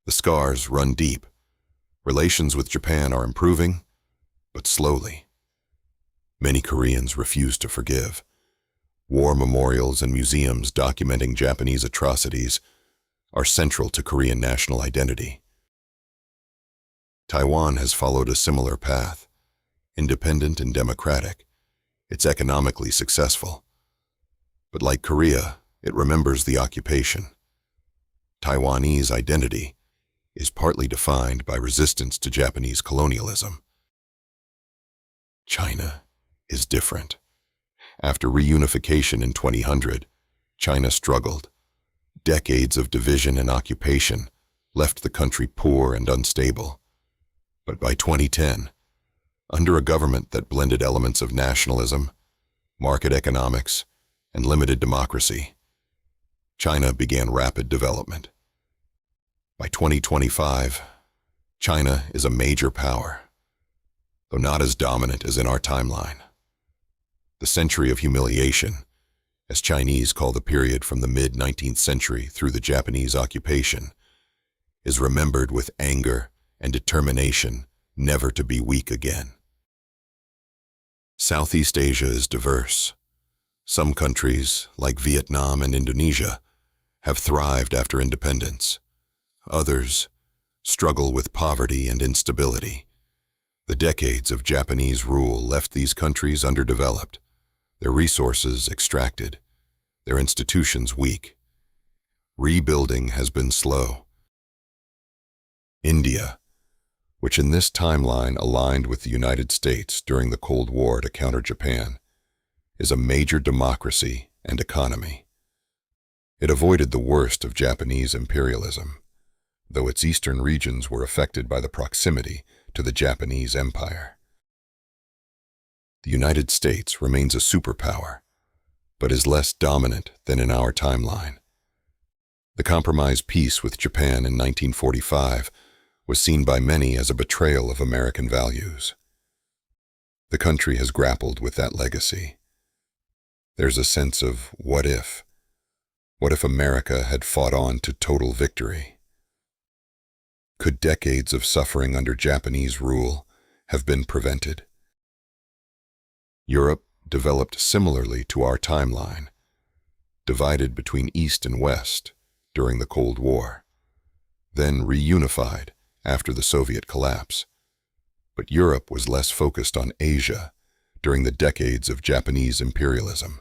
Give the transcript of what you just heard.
The scars run deep. Relations with Japan are improving, but slowly. Many Koreans refuse to forgive. War memorials and museums documenting Japanese atrocities are central to Korean national identity. Taiwan has followed a similar path. Independent and democratic, it's economically successful. But like Korea, it remembers the occupation. Taiwanese identity is partly defined by resistance to Japanese colonialism. China is different. After reunification in 2000, China struggled. Decades of division and occupation left the country poor and unstable. But by 2010, under a government that blended elements of nationalism, market economics, and limited democracy, China began rapid development. By 2025, China is a major power, though not as dominant as in our timeline. The century of humiliation, as Chinese call the period from the mid-19th century through the Japanese occupation, is remembered with anger and determination never to be weak again. Southeast Asia is diverse. Some countries, like Vietnam and Indonesia, have thrived after independence. Others struggle with poverty and instability. The decades of Japanese rule left these countries underdeveloped, their resources extracted, their institutions weak. Rebuilding has been slow. India, which in this timeline aligned with the United States during the Cold War to counter Japan, is a major democracy and economy. It avoided the worst of Japanese imperialism, though its eastern regions were affected by the proximity to the Japanese Empire. The United States remains a superpower, but is less dominant than in our timeline. The compromise peace with Japan in 1945 was seen by many as a betrayal of American values. The country has grappled with that legacy. There's a sense of what if? What if America had fought on to total victory? Could decades of suffering under Japanese rule have been prevented? Europe developed similarly to our timeline, divided between East and West during the Cold War, then reunified after the Soviet collapse. But Europe was less focused on Asia during the decades of Japanese imperialism.